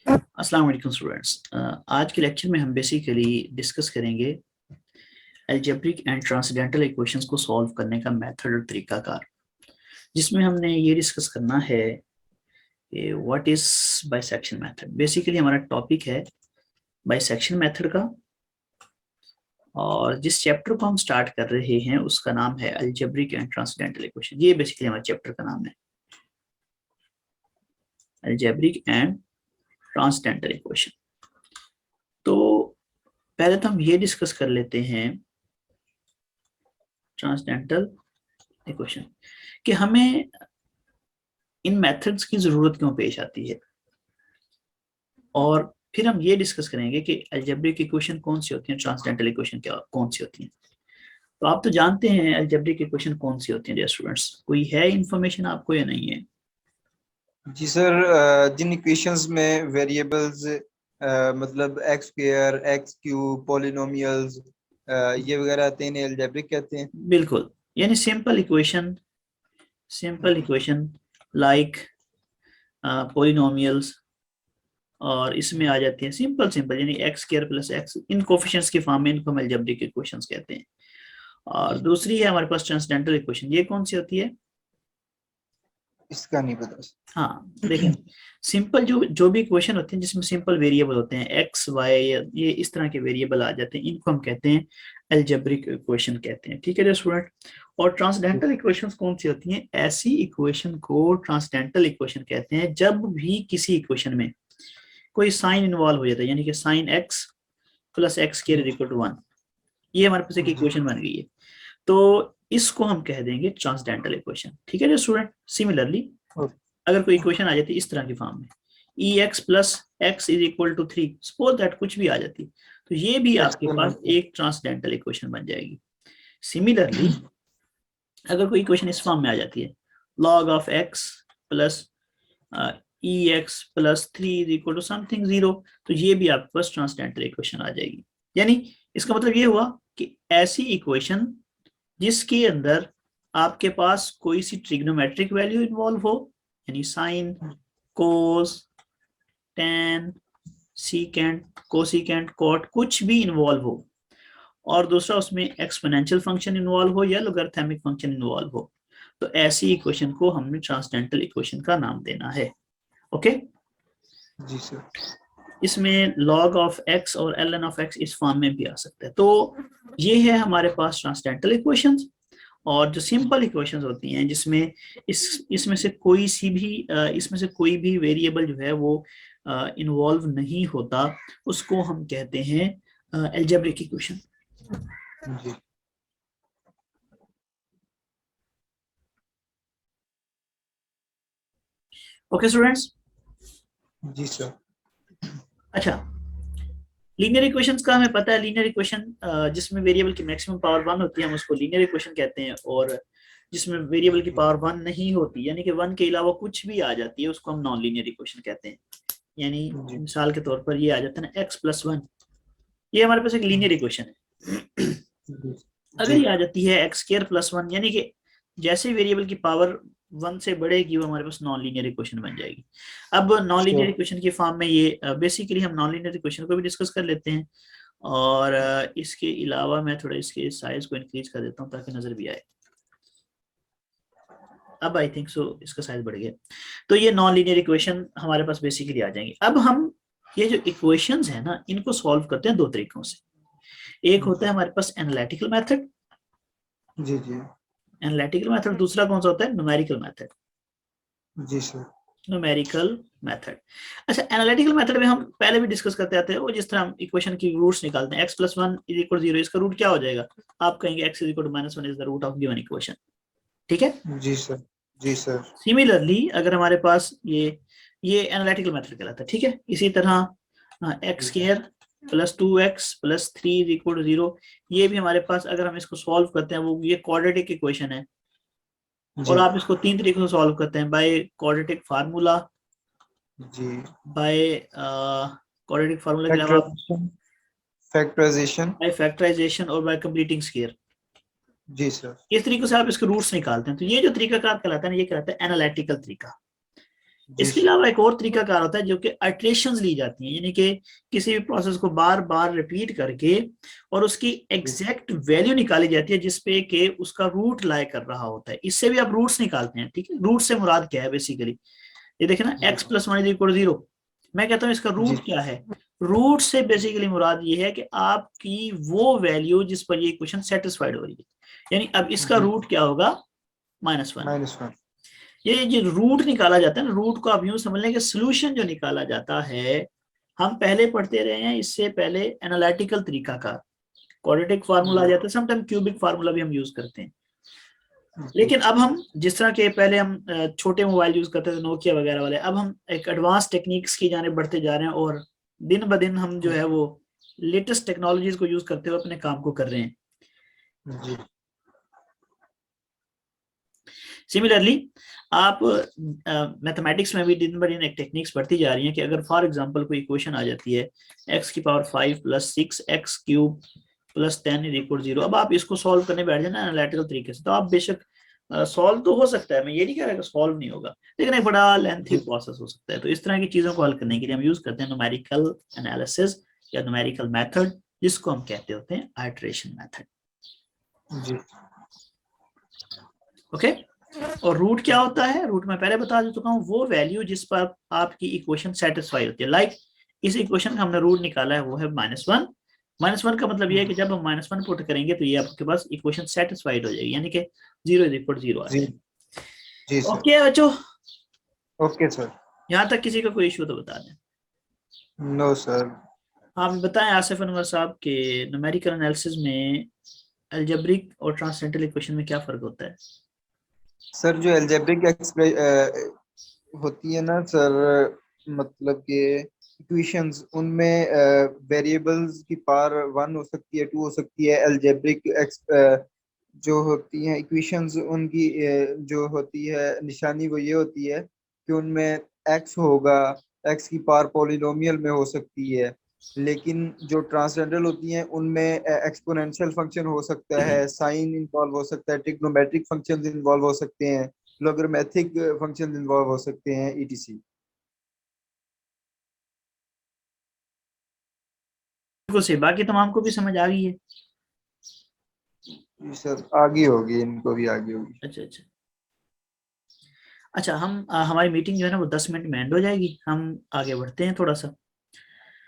अस्सलाम वालेकुम स्टूडेंट्स। आज के लेक्चर में हम बेसिकली डिस्कस करेंगे अलजेब्रिक एंड ट्रांसेंडेंटल इक्वेशंस को सॉल्व करने का मेथड और तरीकाकार, जिसमें हमने ये डिस्कस करना है कि what is bisection method. Basically हमारा टॉपिक है बाइसेक्शन मेथड का, और जिस चैप्टर को हम स्टार्ट कर रहे हैं उसका नाम है अलजेब्रिक एंड ट्रांसेंडेंटल इक्वेशन। ये बेसिकली हमारे चैप्टर का नाम है, अलजेब्रिक एंड ट्रांसेंडेंटल इक्वेशन। तो पहले तो हम ये डिस्कस कर लेते हैं ट्रांसेंडेंटल इक्वेशन कि हमें इन मेथड्स की जरूरत क्यों पेश आती है, और फिर हम ये डिस्कस करेंगे कि अलजेब्रिक इक्वेशन कौन सी होती है, ट्रांसेंडेंटल इक्वेशन क्या कौन सी होती है। तो आप तो जानते हैं अलजेब्रिक इक्वेशन कौन सी होती है डियर स्टूडेंट्स, कोई है इंफॉर्मेशन आपको या नहीं है? जी सर, जिन इक्वेशंस में वेरिएबल्स मतलब x square, x cube, polynomials ये वगैरह आते हैं, इन्हें अलजेब्रिक कहते हैं। बिल्कुल, यानी सिंपल इक्वेशन लाइक पॉलिनोमियल्स, और इसमें आ जाती है सिंपल यानी एक्स स्क्वायर प्लस एक्स, इन कोफिशिएंट्स की फॉर्म में इनको हम अलजेब्रिक इक्वेशंस कहते हैं। और दूसरी है हमारे पास ट्रांसेंडेंटल इक्वेशन। ये कौन सी होती है? इसका नहीं पता। हाँ देखें, सिंपल जो भी इक्वेशन होते हैं जिसमें सिंपल वेरिएबल होते हैं एक्स वाई, ये इस तरह के वेरिएबल आ जाते हैं, इनको हम कहते हैं अलजेब्रिक इक्वेशन कहते हैं। ठीक है स्टूडेंट। और ट्रांसेंडेंटल इक्वेशंस कौन सी होती हैं? ऐसी इक्वेशन को ट्रांसेंडेंटल इक्वेशन कहते हैं जब भी किसी इक्वेशन में कोई साइन इन्वॉल्व हो जाता है, यानी कि sine x plus x square equal to 1। ये हमारे पास एक इक्वेशन बन गई है, तो इसको हम कह देंगे ट्रांसेंडेंटल इक्वेशन। ठीक है स्टूडेंट। सिमिलरली अगर कोई इक्वेशन आ जाती है इस तरह की फॉर्म में, e x plus x is equal to 3, suppose that कुछ भी आ जाती, तो ये भी आपके पास एक ट्रांसेंडेंटल इक्वेशन बन जाएगी। सिमिलरली अगर कोई इक्वेशन इस फॉर्म में आ जाती है, log of x plus e x plus 3 is equal to something 0, तो ये भी आपके पास ट्रांसेंडेंटल इक्वेशन आ जाएगी। यानी इसका मतलब ये हुआ कि ऐसी इक्वेशन जिसके अंदर आपके पास कोई सी ट्रिग्नोमेट्रिक वैल्यू इन्वॉल्व हो, यानी साइन, कोस, टेन, सीकेंट, कोसिकेंट, कॉट, कुछ भी इन्वॉल्व हो, और दूसरा उसमें एक्सपोनेंशियल फंक्शन इन्वॉल्व हो या लोगरिथमिक फंक्शन इन्वॉल्व हो, तो ऐसी इक्वेशन को हमने ट्रांसेंडेंटल इक्वेशन का नाम देना है। ओके जी सर। इसमें log ऑफ एक्स और ln ऑफ एक्स इस फॉर्म में भी आ सकता है। तो ये है हमारे पास ट्रांसेंडेंटल इक्वेशंस। और जो सिंपल इक्वेशंस होती हैं जिसमें इसमें से कोई भी वेरिएबल जो है वो इन्वॉल्व नहीं होता, उसको हम कहते हैं अलजेब्रिक इक्वेशन। जी ओके स्टूडेंट्स। जी सर। अच्छा, लीनियर इक्वेशंस का हमें पता है, लीनियर इक्वेशन जिसमें वेरिएबल की मैक्सिमम पावर 1 होती है हम उसको लीनियर इक्वेशन कहते हैं, और जिसमें वेरिएबल की पावर 1 नहीं होती यानी कि 1 के अलावा कुछ भी आ जाती है उसको हम नॉन लीनियर इक्वेशन कहते हैं। यानी मिसाल के तौर पर ये आ जाता है ना x प्लस 1, ये हमारे पास एक लीनियर इक्वेशन है। अगर ये आ जाती है एक्स स्क्वायर प्लस 1, यानी कि जैसे वेरिएबल की पावर 1 से बढ़ेगी वो हमारे पास नॉन लीनियर इक्वेशन बन जाएगी। अब नॉन लीनियर इक्वेशन की फॉर्म में ये बेसिकली हम नॉन लीनियर इक्वेशन को भी डिस्कस कर लेते हैं, और इसके अलावा मैं थोड़ा इसके साइज को इंक्रीज कर देता हूँ ताकि नजर भी आए। अब आई थिंक सो इसका साइज बढ़ गया। तो ये नॉन लीनियर इक्वेशन हमारे पास बेसिकली आ जाएंगे। अब हम ये जो इक्वेशंस है ना इनको सॉल्व करते हैं दो तरीकों से। एक होता है हमारे पास एनालिटिकल मेथड, जी जी एनालिटिकल मेथड। दूसरा कौन सा होता है? Numerical method. जी सर। Numerical method. अच्छा, एनालिटिकल मेथड में हम पहले भी डिस्कस करते आते हैं, वो जिस तरह हम इक्वेशन की रूट्स निकालते हैं, x प्लस 1 इज इक्वल 0, इसका रूट क्या हो जाएगा? आप कहेंगे x is equal to minus 1 is the root of given equation. ठीक है। जी सर। जी सर। सिमिलरली अगर हमारे पास ये एनालिटिकल मेथड कहलाता है। ठीक है। इसी तरह x square plus 2x plus 3 is equal to 0, ये भी हमारे पास अगर हम इसको सॉल्व करते हैं, वो ये क्वाड्रेटिक इक्वेशन है, और जी आप इसको 3 तरीकों से सॉल्व करते हैं, बाय क्वाड्रेटिक फार्मूला, जी। बाय क्वाड्रेटिक फार्मूला के अलावा फैक्टराइजेशन। बाय फैक्टराइजेशन और बाय कंप्लीटिंग स्क्वायर। जी सर। इस तरीके से आप इसके रूट्स निकालते हैं। तो ये जो तरीका का आप कहलाता है ना, ये कहलाता है एनालिटिकल तरीका। जी इसके अलावा एक और तरीका कार होता है जो कि अल्टरेशंस ली जाती हैं, यानी कि किसी भी प्रोसेस को बार बार रिपीट करके और उसकी एग्जैक्ट वैल्यू निकाली जाती है जिसपे कि उसका रूट लाई कर रहा होता है। इससे भी आप रूट्स निकालते हैं, ठीक है। रूट से मुराद क्या है बेसिकली, ये देखें ना, जी x प्लस 1 = 0। मैं कहता हूँ इसका रूट जी क्या है। रूट से बेसिकली मुराद ये है कि आपकी वो वैल्यू जिस पर ये इक्वेशन सेटिस्फाइड हो रही है, यानी अब इसका जी रूट क्या होगा, -1। -1। ये जो रूट निकाला जाता है ना, रूट को आप यूं समझ लें कि सोल्यूशन जो निकाला जाता है, हम पहले पढ़ते रहे हैं इससे पहले एनालिटिकल तरीका का, क्वाड्रेटिक फार्मूला आ जी जाता है, समटाइम क्यूबिक फार्मूला भी हम यूज करते हैं। जी लेकिन अब हम जिस तरह के पहले हम छोटे मोबाइल यूज करते थे नोकिया वगैरह वाले, अब हम एक एडवांस टेक्निक्स की जाने बढ़ते जा रहे हैं और दिन ब दिन हम जो है वो लेटेस्ट टेक्नोलॉजीज को यूज करते हुए अपने काम को कर रहे हैं। जी सिमिलरली आप मैथमेटिक्स में भी दिन ब दिन एक टेक्निक्स बढ़ती जा रही हैं कि अगर फॉर एग्जांपल कोई इक्वेशन आ जाती है x⁵ + 6x³ + 10 = 0, अब आप इसको सॉल्व करने बैठ जाए ना एनालिटिकल तरीके से, तो आप बेशक सॉल्व तो हो सकता है, मैं ये नहीं कह रहा कि सॉल्व नहीं होगा, लेकिन एक बड़ा लेंथी जी प्रोसेस हो सकता है। तो इस तरह की चीजों को हल करने के लिए हम यूज करते हैं न्यूमेरिकल एनालिसिस या न्यूमेरिकल मेथड, जिसको हम कहते होते हैं आइटरेशन मेथड। जी ओके। और रूट क्या होता है, रूट मैं पहले बता चुका हूँ, वो वैल्यू जिस पर आपकी इक्वेशन सेटिस्फाई होती है। लाइक इस इक्वेशन का हमने रूट निकाला है, वो है -1। -1 का मतलब ये है कि जब हम -1 पुट करेंगे तो ये आपके पास इक्वेशन सेटिस्फाइड हो जाएगी, यानी कि 0 = 0 आ जी जाएगी। जी सर। ओके बच्चों, ओके सर। यहाँ तक किसी का कोई इशू तो बता दें। No sir. आप बताएं आसिफ अनवर साहब के न्यूमेरिकल एनालिसिस में अलजेब्रिक और ट्रांसेंडेंटल इक्वेशन में क्या फर्क होता है। सर जो एल्जेब्रिक होती है ना सर, मतलब कि इक्वेशंस उनमें वेरिएबल्स की पावर 1 हो सकती है, 2 हो सकती है। एल्जेब्रिक जो होती हैं इक्वेशंस उनकी जो होती है निशानी वो ये होती है कि उनमें एक्स होगा, एक्स की पावर पॉलिनोमियल में हो सकती है। लेकिन जो ट्रांसेंडेंटल होती हैं उनमें एक्सपोनेंशियल फंक्शन हो सकता है, साइन इन्वॉल्व हो सकता है, ट्रिग्नोमेट्रिक फंक्शंस इन्वॉल्व हो सकते हैं, लॉगरिथमिक फंक्शंस इन्वॉल्व हो सकते हैं, ईटीसी। बिल्कुल सही, बाकी तमाम को भी समझ आ गई है। जी सर, आगे होगी, इनको भी आगे होगी। अच्छा अच्छा। अच्छा, हम हमारी मीटिंग जो है ना वो 10 मिनट में एंड हो जाएगी, हम आगे बढ़ते हैं थोड़ा सा।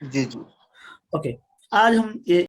जी जी। ओके। आज हम ये